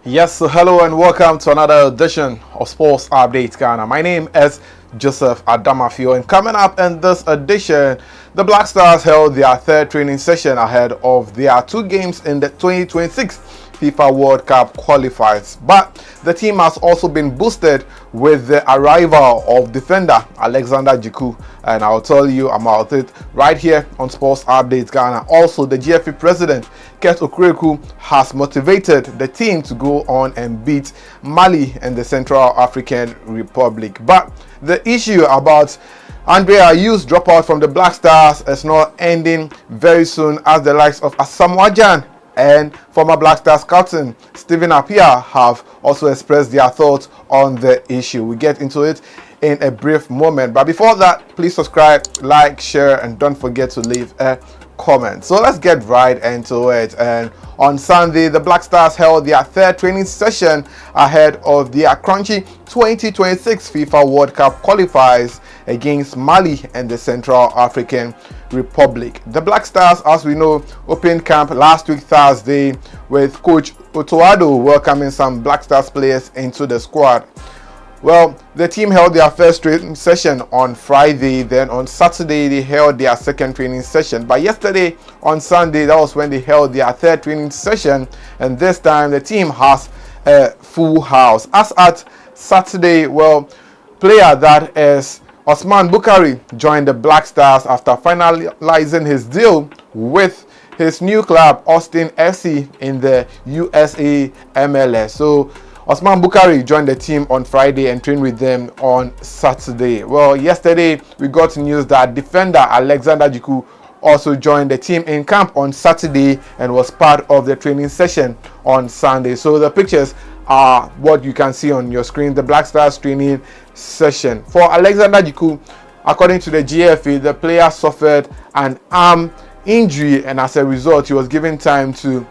Yes, so hello and welcome to another edition of Sports Update Ghana. My name is Joseph Adamafio, and coming up in this edition, the Black Stars held their third training session ahead of their two games in the 2026 FIFA World Cup qualifiers. But the team has also been boosted with the arrival of defender Alexander Jiku, and I'll tell you about it right here on Sports Updates Ghana. Also, the GFA president Ket Okreku has motivated the team to go on and beat Mali and the Central African Republic. But the issue about Ayew's dropout from the Black Stars is not ending very soon, as the likes of Asamoah Gyan and former Black Stars captain Stephen Appiah have also expressed their thoughts on the issue. We get into it in a brief moment, but before that, please subscribe, like, share, and don't forget to leave a comment. So let's get right into it. And on Sunday, the Black Stars held their third training session ahead of their crunchy 2026 FIFA World Cup qualifiers against Mali and the Central African Republic. The Black Stars, as we know, opened camp last week Thursday with coach Otoado welcoming some Black Stars players into the squad. Well, the team held their first training session on Friday. Then on Saturday, they held their second training session. But yesterday, on Sunday, that was when they held their third training session. And this time, the team has a full house. As at Saturday, well, player that is Osman Bukari joined the Black Stars after finalizing his deal with his new club, Austin FC, in the USA MLS. So Osman Bukari joined the team on Friday and trained with them on Saturday. Well, yesterday we got news that defender Alexander Jiku also joined the team in camp on Saturday and was part of the training session on Sunday. So the pictures are what you can see on your screen, the Black Stars training session. For Alexander Jiku, according to the GFA, the player suffered an arm injury, and as a result, he was given time to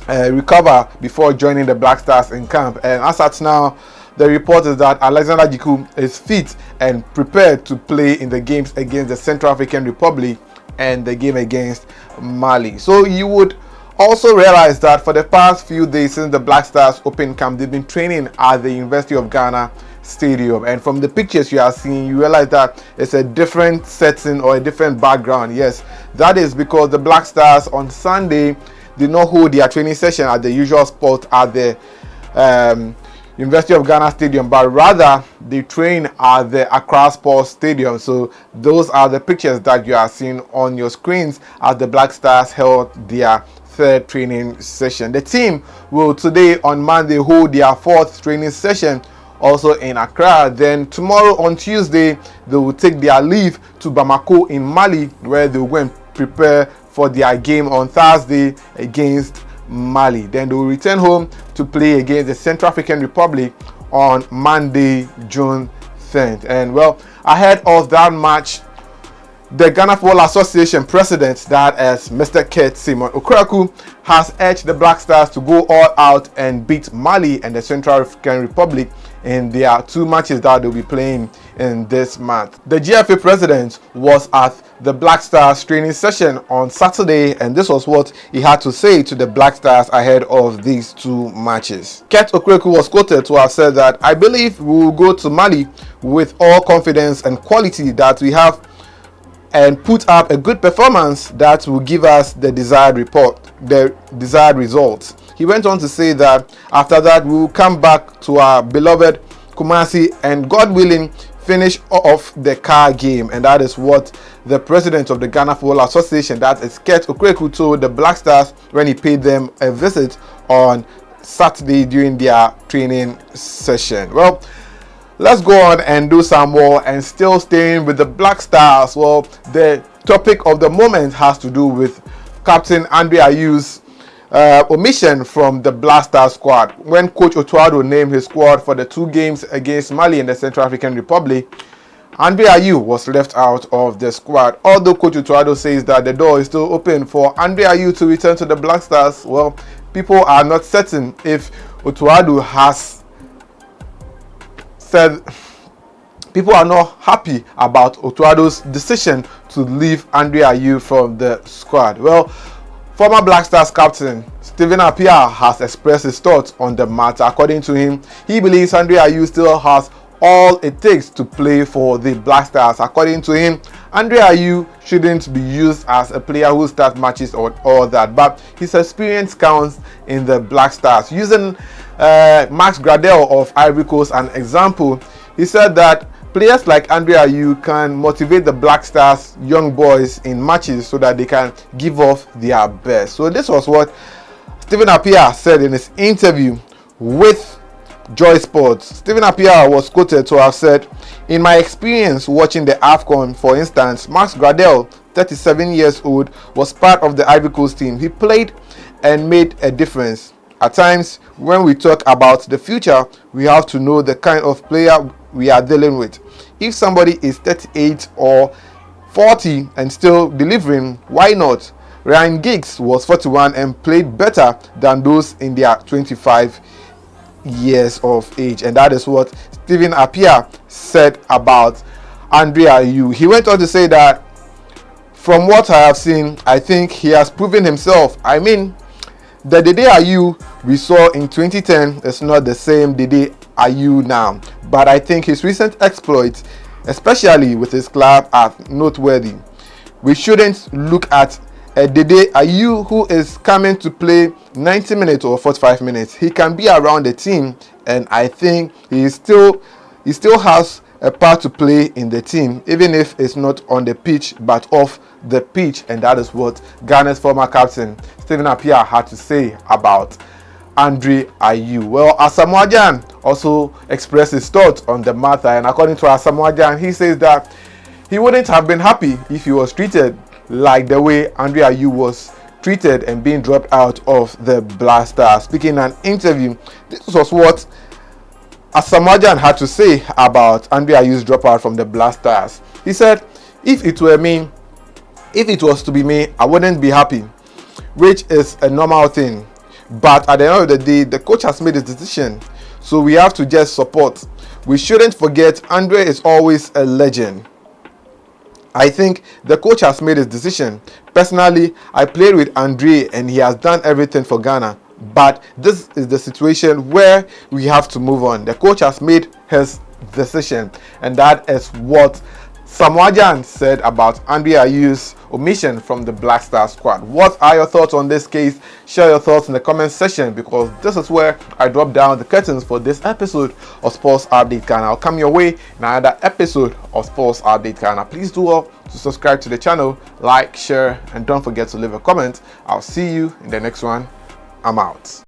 recover before joining the Black Stars in camp. And as at now, the report is that Alexander Jiku is fit and prepared to play in the games against the Central African Republic and the game against Mali. So you would also realize that for the past few days since the Black Stars open camp, they've been training at the University of Ghana Stadium, and from the pictures you are seeing, you realize that it's a different setting or a different background. Yes, that is because the Black Stars on Sunday did not hold their training session at the usual spot at the University of Ghana Stadium, but rather they train at the Accra Sports Stadium. So those are the pictures that you are seeing on your screens as the Black Stars held their third training session. The team will today on Monday hold their fourth training session also in Accra. Then tomorrow on Tuesday, they will take their leave to Bamako in Mali, where they will go and prepare for their game on Thursday against Mali. Then they will return home to play against the Central African Republic on Monday, June 10th. And well, ahead of that match, the Ghana Football Association president, that is Mr. Ket Okreku, has urged the Black Stars to go all out and beat Mali and the Central African Republic in their two matches that they'll be playing in this month. The GFA president was at the Black Stars training session on Saturday, and this was what he had to say to the Black Stars ahead of these two matches. Ket Okreku was quoted to have said that, "I believe we will go to Mali with all confidence and quality that we have and put up a good performance that will give us the desired results." He went on to say that after that we will come back to our beloved Kumasi and, God willing, finish off the car game. And that is what the president of the Ghana Football Association, that is Ket Okreku, told the Black Stars when he paid them a visit on Saturday during their training session. Well, let's go on and do some more, and still staying with the Black Stars. Well, the topic of the moment has to do with Captain Ayew's omission from the Black Stars squad. When Coach Otoado named his squad for the two games against Mali and the Central African Republic, Ayew was left out of the squad. Although Coach Otoado says that the door is still open for Ayew to return to the Black Stars, well, people are not certain if Otoado has said people are not happy about Otoado's decision to leave Ayew from the squad. Well, Former Black Stars captain Stephen Appiah has expressed his thoughts on the matter. According to him, he believes Ayew still has all it takes to play for the Black Stars. According to him, Ayew shouldn't be used as a player who starts matches or all that, but his experience counts in the Black Stars. Using Max Gradel of Ivory Coast an example, he said that players like Ayew can motivate the Black Stars young boys in matches so that they can give off their best. So this was what Stephen Appiah said in his interview with Joy Sports. Stephen Appiah was quoted to have said, "In my experience watching the AFCON, for instance, Max Gradel, 37 years old, was part of the Ivory Coast team. He played and made a difference. At times, when we talk about the future, we have to know the kind of player we are dealing with. If somebody is 38 or 40 and still delivering, why not? Ryan Giggs was 41 and played better than those in their 25 years of age." And that is what Stephen Appiah said about Ayew. He went on to say that, "From what I have seen, I think he has proven himself. I mean, the Dede Ayew we saw in 2010 is not the same Dede Ayew now, but I think his recent exploits, especially with his club, are noteworthy. We shouldn't look at a Dede Ayew who is coming to play 90 minutes or 45 minutes. He can be around the team, and I think he still has a part to play in the team, even if it's not on the pitch but off the pitch." And that is what Ghana's former captain Stephen Appiah had to say about Ayew. Well, Asamoah Gyan also expressed his thoughts on the matter, and according to Asamoah Gyan, he says that he wouldn't have been happy if he was treated like the way Ayew was treated and being dropped out of the Black Stars. Speaking in an interview, this was what Asamoah Gyan had to say about Ayew's dropout from the Black Stars. He said, if it was to be me, I wouldn't be happy, which is a normal thing. But at the end of the day, the coach has made his decision, so we have to just support. We shouldn't forget Andre is always a legend. I think the coach has made his decision. Personally, I played with Andre and he has done everything for Ghana. But this is the situation where we have to move on. The coach has made his decision, and that is what Asamoah Gyan said about Ayew's omission from the Black Star squad. What are your thoughts on this case? Share your thoughts in the comment section, because this is where I drop down the curtains for this episode of Sports Update Ghana. I'll come your way in another episode of Sports Update Ghana. Please do all to subscribe to the channel, like, share, and don't forget to leave a comment. I'll see you in the next one. I'm out.